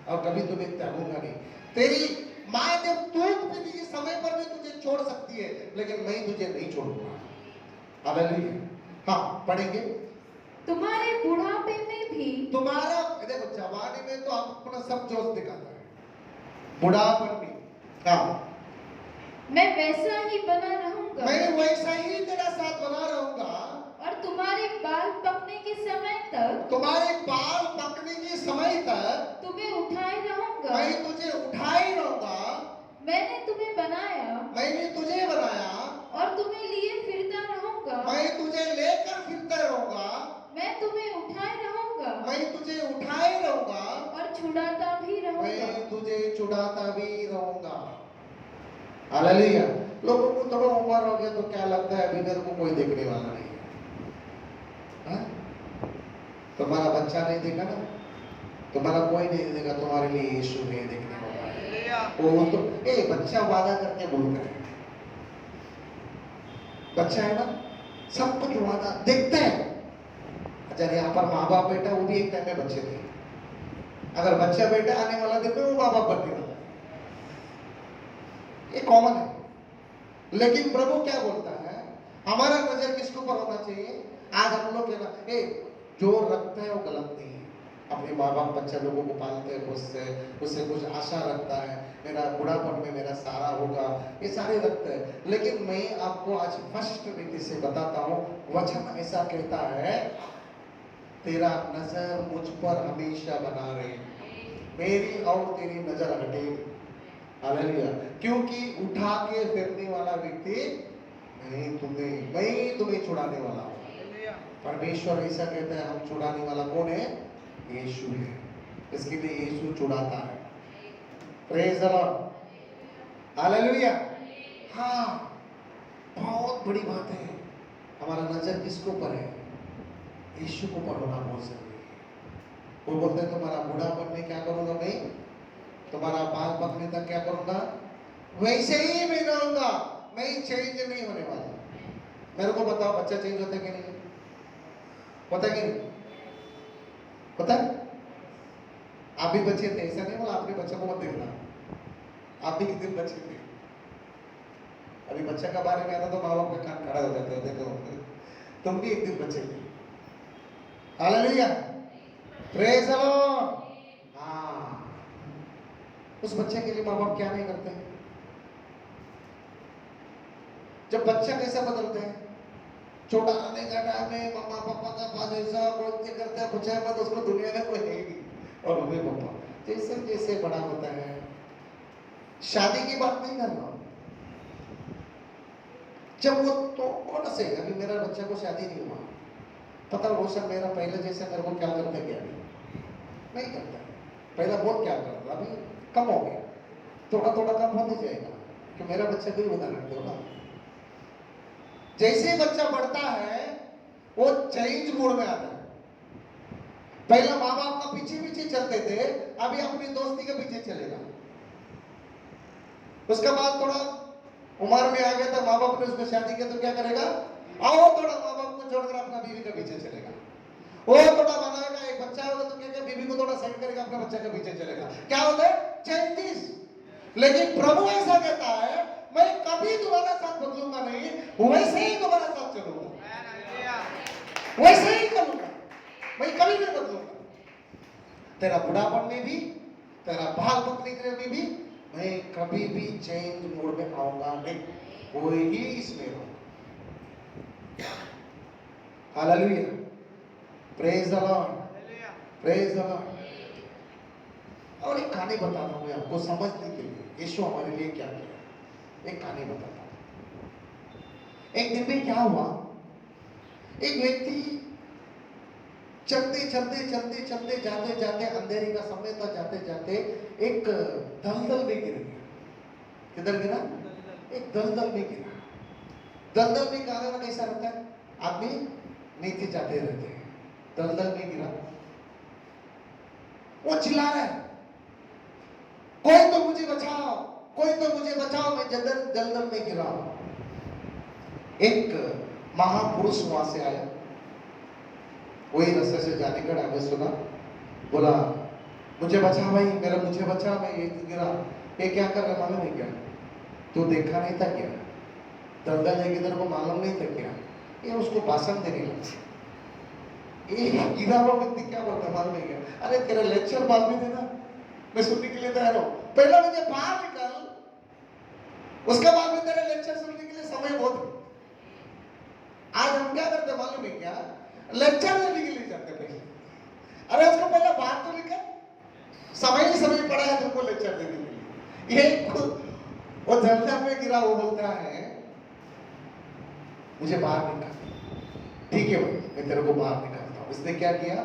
और कभी तुम्हें त्यागूंगा नहीं। तेरी माँ जब दूध पीने के समय पर भी तुझे छोड़ सकती है, लेकिन मैं तुझे नहीं छोड़ूंगा। हालेलुया। हाँ, पढ़ेंगे। तुम्हारे बुढ़ापे में भी, तुम्हारा, देखो जवानी में तो आप अपना सब जोश दिखाता है, बुढ़ापन में हाँ, मैं वैसा ही बना रहूंगा, मैं वैसा ही तेरा साथ बना रहूंगा, और तुम्हारे बाल पकने के समय तक, तुम्हारे बाल पकने के समय तक तुम्हें उठाए रहूंगा। मैं तुझे उठाए रहूंगा। मैंने तुम्हें बनाया, मैंने तुझे बनाया, और तुम्हें लिए फिरता रहूंगा। मैं तुझे लेकर फिरता रहूंगा। मैं तुम्हें उठाए रहूंगा, मैं तुझे उठाए रहूंगा, और छुड़ाता भी रहूंगा। मैं तुझे छुड़ाता भी रहूंगा। हालेलुया। लोगों को थोड़ा उम्र हो गया तो क्या लगता है, अभी मेरे को कोई देखने वाला नहीं है। हाँ? तुम्हारा बच्चा नहीं देखा ना, तुम्हारा कोई नहीं देखा, तुम्हारे लिए यीशु है देखने वाला। वो तो बच्चा वादा करके बोलता है, बच्चा है ना, सब कुछ वादा देखते हैं। अच्छा, यहाँ पर माँ बाप बेटा, वो भी एक टाइम में बच्चे थे। अगर बच्चा बेटा आने वाला दिन में वो माँ बाप बनने वाला, ये कॉमन है। लेकिन प्रभु क्या बोलता है, हमारा नजर किसके ऊपर होना चाहिए? आज हम लोग है ना, जो रखता है वो गलत नहीं है। अपने माँ बाप बच्चे लोगों को पालते हैं, उससे कुछ आशा रखता है, मेरा बुढ़ापन में मेरा सहारा होगा, ये सारे रखते हैं। लेकिन मैं आपको आज स्पष्ट रीति से बताता हूँ, वचन ऐसा कहता है, तेरा नजर मुझ पर हमेशा बना रहे, मेरी और तेरी नजर हटे। हालेलुया। क्योंकि उठा के फिरने वाला व्यक्ति मैं तुम्हें छुड़ाने वाला हूं। परमेश्वर ऐसा कहता है, हम छुड़ाने वाला कौन है? यीशु है। इसके लिए यीशु छुड़ाता है। Praise the Lord, hallelujah. हाँ, बहुत बड़ी बात है। हमारा नजर किसके ऊपर है? यीशु को पर होना बहुत जरूरी है। वो बोलते हैं, तुम्हारा बुढ़ापन में क्या करूंगा मैं? तुम्हारा बाल पकने तक क्या करूंगा? वैसे ही मैं रहूंगा, मैं चेंज नहीं होने वाला। मेरे को बताओ, बच्चा चेंज होता है कि नहीं? होता है कि नहीं? होता है? आप भी बच्चे थे, ऐसा नहीं बोला आपने बच्चे को मत देखना, आप भी कितने बच्चे थे। अभी बच्चा का बारे में आता तो माँ बाप का कान खड़ा हो जाता है, देखो तुम भी एक दिन बच्चे थे। Hallelujah, praise the Lord. हाँ, उस बच्चे के लिए माँ बाप क्या नहीं करते? जब बच्चा कैसे बदलते हैं, छोटा रहने का टाइम में मम्मा पापा का पास ऐसा बोलते करते हैं, बच्चा मत, उसको दुनिया में कोई है ही नहीं, और मम्मी पापा जैसे जैसे बड़ा होता है, शादी की बात नहीं कर रहा हूं, जब वो तो कौन से, अभी मेरा बच्चा को शादी नहीं हुआ, पता रोशन मेरा पहले जैसे मेरे को क्या करता क्या नहीं करता। पहला बहुत क्या करता, अभी कम हो गया, थोड़ा थोड़ा कम होते जाएगा, कि मेरा बच्चा भी उदाहरण दो ना। जैसे बच्चा बढ़ता है वो चेंज मोड में आता है। पहला माँ बाप का पीछे पीछे चलते थे, अभी अपनी दोस्ती के पीछे चलेगा। उसके बाद थोड़ा उम्र में आ गया था, माँ बाप ने उसको शादी किया तो क्या करेगा? और थोड़ा माँ बाप को छोड़कर अपना बीवी के पीछे चलेगा। वो थोड़ा बनाएगा, एक बच्चा होगा तो क्या बीवी को थोड़ा साइड करेगा, अपने बच्चे के पीछे चलेगा। क्या होता है? चेंजेस। लेकिन प्रभु ऐसा कहता है, मैं कभी तुम्हारा साथ बदलूंगा नहीं, वैसे ही तुम्हारा साथ चलूंगा, वैसे ही करूंगा, मैं कभी नहीं बदलूंगा। तेरा बुढ़ापन में भी, तेरा बाल पकने के लिए भी मैं कभी भी चेंज मोड में आऊंगा नहीं, वो ही इसमें होगा। Hallelujah, praise the Lord, hallelujah. Praise the Lord. और एक कहानी बताता हूँ मैं आपको समझने के लिए यीशु हमारे लिए क्या किया। एक कहानी बताता हूँ। एक दिन में क्या हुआ, एक व्यक्ति चलते चलते चलते चलते जाते जाते अंधेरे का समय था, जाते जाते एक दलदल में गिर गया। किधर गिरा? एक दलदल में गिरा। दलदल में गिरना कैसा रहता है, आदमी नीचे जाते रहते हैं। दलदल में गिरा, वो चिल्ला रहा है, कोई तो मुझे बचाओ, कोई तो मुझे बचाओ, मैं दलदल में गिरा। एक महापुरुष वहां से आया, वही रास्ते से जाने का आगे सुना, बोला मुझे बचा भाई, मेरा मुझे बचा, मैं ये गिरा। ये क्या कर रहा मालूम है क्या? तू देखा नहीं था क्या? दलदल है किधर को मालूम नहीं था क्या? ये उसको भाषण देने लगा। ये गिरा हुआ व्यक्ति क्या बोलता मालूम है क्या? अरे तेरा लेक्चर बाद में देना, मैं सुनने के लिए तैयार हूं, पहले मुझे बाहर निकाल, उसके बाद में तेरा लेक्चर सुनने के लिए समय बहुत है। आज हम क्या करते मालूम है क्या? लेक्चर देने के लिए जाते पहले। अरे उसको पहले बाहर तो निकल, समय ही समय पड़ा है तुमको लेक्चर देने के लिए। ये वो दलदल में गिरा, वो बोलता है मुझे बाहर निकाल। ठीक है भाई, मैं तेरे को बाहर निकालता हूं। इसने क्या किया,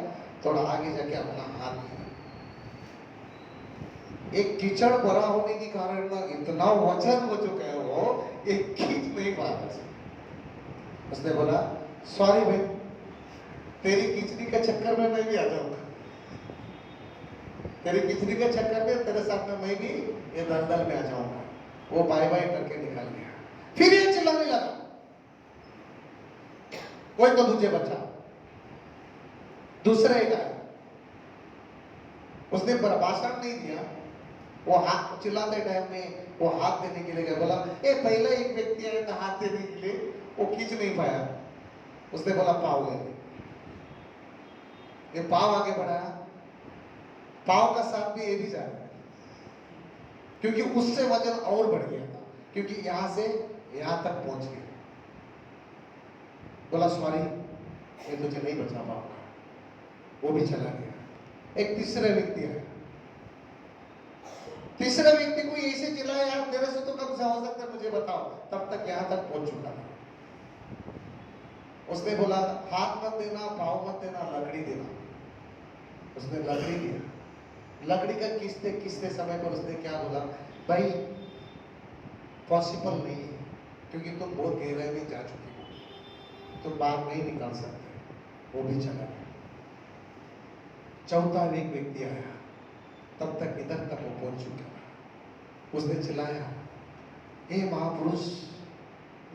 थोड़ा आगे जाके अपना हाथ दिया। एक कीचड़ भरा होने के कारण ना इतना वजन हो चुका है वो, एक खींच नहीं पा रहा। उसने बोला सॉरी भाई, तेरी खिचड़ी के चक्कर में मैं भी आ जाऊंगा, तेरी खिचड़ी के चक्कर में तेरे साथ में मैं भी ये दलदल में आ जाऊंगा। वो बाय बाय करके निकल गया। फिर ये चिल्लाने लगा, कोई तो मुझे बचा। दूसरे एक आया, उसने भाषण नहीं दिया, वो हाथ चिल्लाते टाइम में वो हाथ देने के लिए गया। बोला ए पहले एक व्यक्ति आया था हाथ देने के लिए, वो खींच नहीं पाया। उसने बोला पाव ले ले। ये पाव आगे बढ़ाया, पाव का साथ भी ये भी जा रहा है, क्योंकि उससे वजन और बढ़ गया था, क्योंकि यहां से यहां तक पहुंच गया। बोला सॉरी, ये तुझे नहीं बचा पाऊंगा। वो भी चला गया। एक तीसरा व्यक्ति आया, तीसरे व्यक्ति को ऐसे चिल्लाया, यार तेरे से तो कब से हो सकता है, मुझे बताओ। तब तक यहां तक पहुंच चुका था। उसने बोला हाथ मत देना, पाँव मत देना, लकड़ी देना। उसने लकड़ी दिया। लकड़ी का किस्ते किस्ते समय पर उसने क्या बोला, भाई पॉसिबल नहीं है, क्योंकि तुम बहुत गहराई में जा चुके हो, तुम बाहर नहीं निकाल सकते। वो भी चला गया। चौथा एक व्यक्ति आया, तब तक इधर तक वो पहुंच चुका था। उसने चिल्लाया, हे महापुरुष,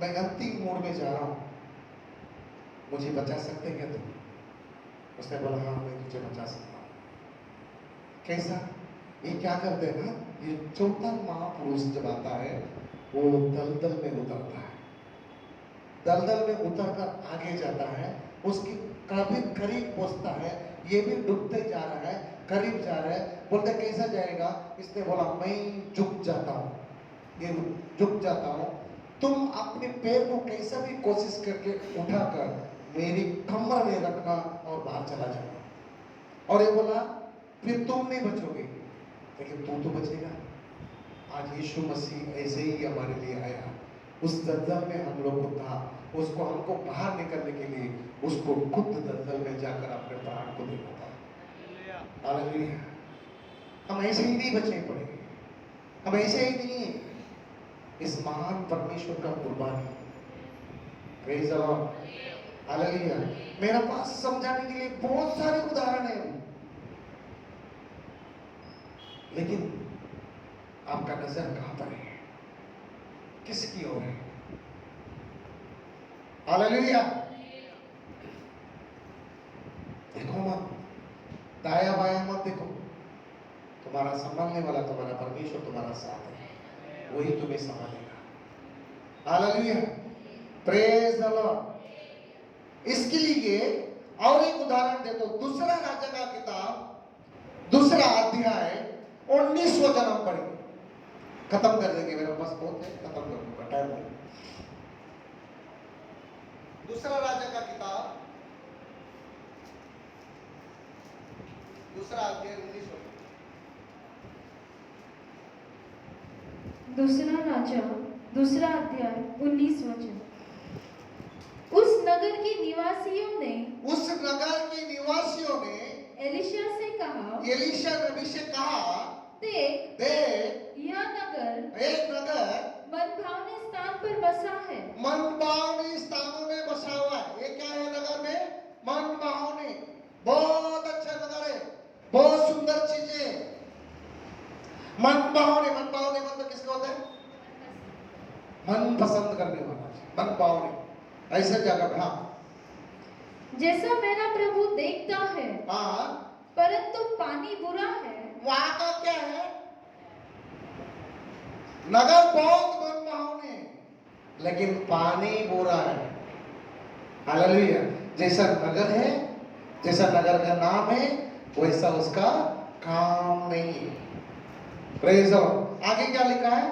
मैं अंतिम मोड़ में जा रहा हूं, मुझे बचा सकते क्या तुम? उसने बोला हाँ मैं तुझे बचा सकता हूं। कैसा? ये क्या करते हैं ना, ये चौथा महापुरुष जब आता है वो दलदल में उतरता है। दलदल में उतरकर आगे जाता है, उसकी काफी करीब पहुंचता है। ये भी डूबते जा रहा है, करीब जा रहा है। बोलते कैसा जाएगा? इसने बोला मैं झुक जाता हूँ, ये झुक जाता हूँ, तुम अपने पैर को कैसा भी कोशिश करके उठाकर मेरी कमर में रखना और बाहर चला जाना। और ये बोला फिर तुम नहीं बचोगे, लेकिन तू तो बचेगा। आज यीशु मसीह ऐसे ही हमारे लिए आया। उस दलदल में हम लोग को था, उसको हमको बाहर निकलने के लिए उसको खुद दलदल में जाकर अपने प्राण को देना था। हालेलुया। हम ऐसे ही नहीं बचे पड़े, हम ऐसे ही नहीं है। इस महान परमेश्वर का कुर्बानी, प्रेज द लॉर्ड, हालेलुया। मेरे पास समझाने के लिए बहुत सारे उदाहरण हैं, लेकिन आपका नजर कहां पर है? किसकी ओर है? हालेलुया। देखो मत, दाया बाया मत देखो। तुम्हारा संभालने वाला तुम्हारा परमेश्वर तुम्हारा साथ है, वही तुम्हें संभालेगा। Hallelujah, praise the Lord. इसके लिए और एक उदाहरण दे दो। दूसरा राजा का किताब, दूसरा अध्याय 19 वचन हम पढ़ेंगे, खत्म कर देंगे। मेरे पास बहुत है, खत्म कर दूंगा, टाइम हो। दूसरा राजा का किताब, दूसरा अध्याय 19 वचन। दूसरा राजा दूसरा अध्याय 19 वचन। उस नगर के निवासियों ने उस नगर के निवासियों ने एलिशा से कहा, एलीशा नबी से कहा, देख देख यह नगर एक नगर मनभावने स्थान पर बसा है। मनभावनी स्थानों में बसा हुआ है। ये क्या है नगर में? मनभावनी, बहुत अच्छा नगर है, बहुत सुंदर चीजें। मनभावनी, मनभावनी मतलब किसको होता है? मन पसंद करने वाला, मनभावनी ऐसा जगह पे। हाँ जैसा मेरा प्रभु देखता है, हाँ, परंतु पानी बुरा है। वहां का क्या है? नगर बहुत मनभावनी लेकिन पानी बुरा है। हालेलुया। जैसा नगर है, जैसा नगर का नाम है, वैसा उसका काम नहीं है। Praise God. आगे क्या लिखा है?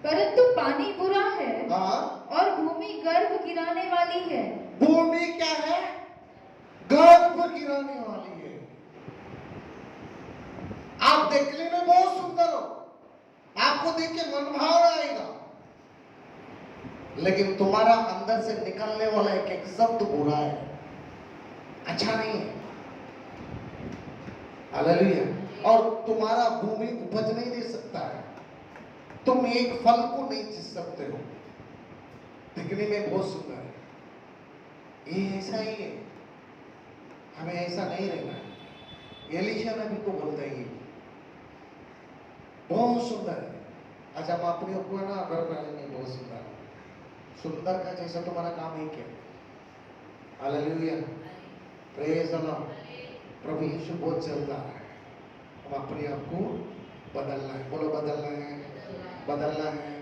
परंतु पानी बुरा है हाँ, और भूमि गर्भ गिराने वाली है। भूमि क्या है? गर्भ गिराने वाली है। आप देखने में बहुत सुंदर हो, आपको देख के मन भाव आएगा, लेकिन तुम्हारा अंदर से निकलने वाला एक एक शब्द बुरा है, अच्छा नहीं है। हालेलुया। और तुम्हारा भूमि उपज नहीं दे सकता है, तुम एक फल को नहीं जीत सकते हो। दिखने में बहुत सुंदर है, ये ऐसा ही है, हमें ऐसा नहीं रहना है। एलीशा नबी को बोलता है ये बहुत सुंदर है। अच्छा, हम अपने ऊपर ना अगर कहेंगे बहुत सुंदर है, सुंदर का जैसा तुम्हारा काम है क्या? Hallelujah, praise the Lord. प्रभु यीशु बहुत चलता है, हम अपने आप को बदलना है। बोलो बदलना है, बदलना है।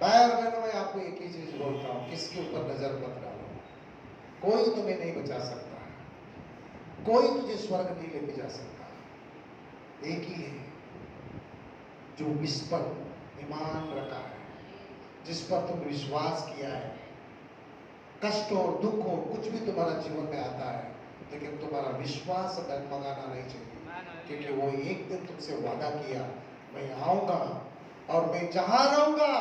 भाई और बहनों, मैं आपको एक ही चीज बोलता हूँ, किसके ऊपर नजर मत डालो। कोई तुम्हें नहीं बचा सकता, कोई तुझे स्वर्ग नहीं लेके जा सकता। एक ही है जो इस पर ईमान रखा है, जिस पर तुम विश्वास किया है। कष्ट हो, दुख हो, कुछ भी तुम्हारा जीवन में आता है, लेकिन तुम्हारा विश्वास डगमगाना नहीं चाहिए, क्योंकि वो एक दिन तुमसे वादा किया, मैं आऊंगा और मैं जहां रहूंगा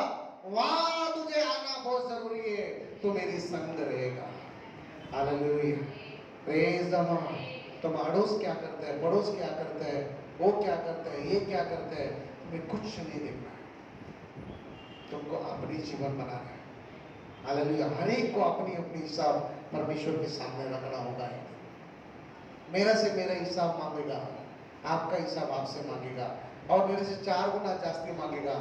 वहां तुझे आना बहुत जरूरी है, तू मेरी संग रहेगा। Hallelujah, praise the Lord. तुम अड़ोस क्या करते हैं, पड़ोस क्या करते हैं, वो क्या करते हैं, ये क्या करते हैं, तुम्हें कुछ नहीं देखना है, तुमको अपनी जीवन बनाना है। हालेलुया। हर एक को अपनी अपनी हिसाब परमेश्वर के सामने रखना होगा। मेरा से मेरा हिसाब मांगेगा, आपका हिसाब आपसे मांगेगा, और मेरे से 4 गुना जास्ती मांगेगा।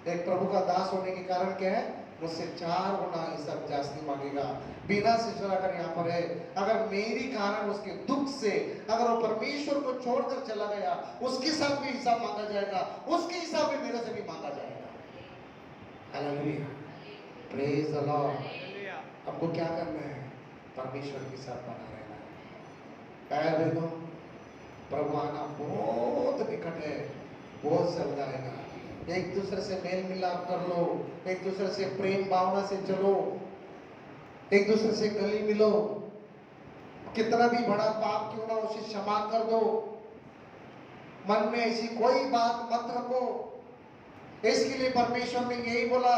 एक प्रभु का दास होने के कारण क्या है? मुझसे 4 गुना हिसाब जास्ती मांगेगा। बिना सिस्टर अगर यहाँ पर है, अगर मेरी कारण उसके दुख से अगर वो परमेश्वर को छोड़कर चला गया, उसके साथ भी हिसाब मांगा जाएगा, उसके हिसाब भी मेरे से भी मांगा जाएगा। Hallelujah, praise the Lord. आपको क्या करना है? परमेश्वर के साथ बना रहना है। प्यार बहनों, प्रभु आना बहुत निकट है, बहुत जल्द आएगा। एक दूसरे से मेल मिलाप कर लो, एक दूसरे से प्रेम भावना से चलो, एक दूसरे से गले मिलो। कितना भी बड़ा पाप क्यों ना उसे क्षमा कर दो। मन में ऐसी कोई बात मत रखो। इसके लिए परमेश्वर ने यही बोला,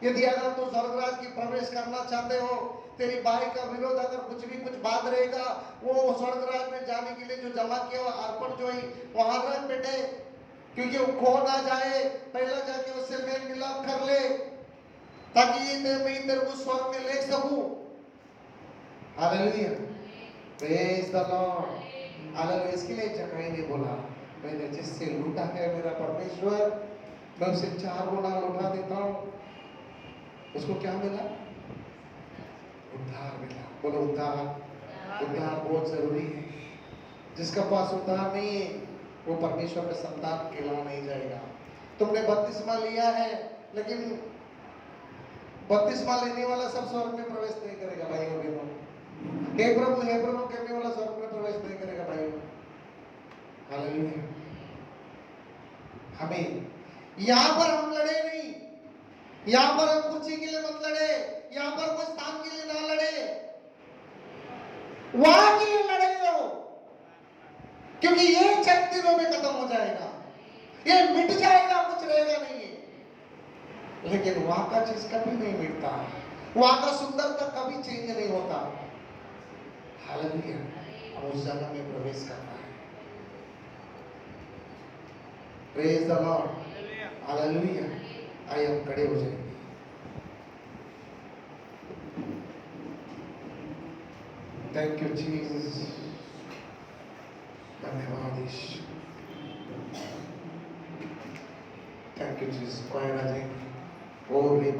यदि अगर तू स्वर्गराज की प्रवेश करना चाहते हो, तेरी भाई का विरोध अगर कुछ बात रहेगा, वो स्वर्गराज में जाने के लिए जो जमा किया हुआ अर्पण जो है वहां रख बेटे, क्योंकि वो खो ना जाए, पहला जाके उससे मेल मिलाप कर ले, ताकि मैं तेरे को स्वर्ग में ले सकूं। Hallelujah, praise the Lord. Hallelujah. इसके लिए जगह ने बोला, मैंने जिससे लूटा है मेरा परमेश्वर, मैं उसे 4 गुना लौटा देता हूं। उसको क्या मिला? उद्धार मिला। बोलो उद्धार। उद्धार बहुत जरूरी है। जिसका पास उद्धार नहीं है, वो परमेश्वर का संतान कहला नहीं जाएगा। तुमने बपतिस्मा लिया है, लेकिन बपतिस्मा लेने वाला सब स्वर्ग में प्रवेश नहीं करेगा भाई और बहनों। हे प्रभु कहने वाला स्वर्ग में प्रवेश नहीं करेगा भाई। हालेलुया। हमें यहाँ पर हम लड़े नहीं, यहाँ पर हम कुर्सी के लिए मत लड़े, यहाँ पर कोई स्थान के लिए ना लड़े, क्योंकि ये चंद दिनों में खत्म हो जाएगा, ये मिट जाएगा, कुछ रहेगा नहीं है। लेकिन वहां का चीज कभी नहीं मिटता, वहां का सुंदरता कभी चेंज नहीं होता। हालेलुया। अब उस जगह में प्रवेश करना है। Praise the Lord. हालेलुया। आइए हम खड़े हो जाएंगे। Thank you Jesus. धन्यवाद यीशु। Thank you Jesus. कोई ना जाएंगे और रे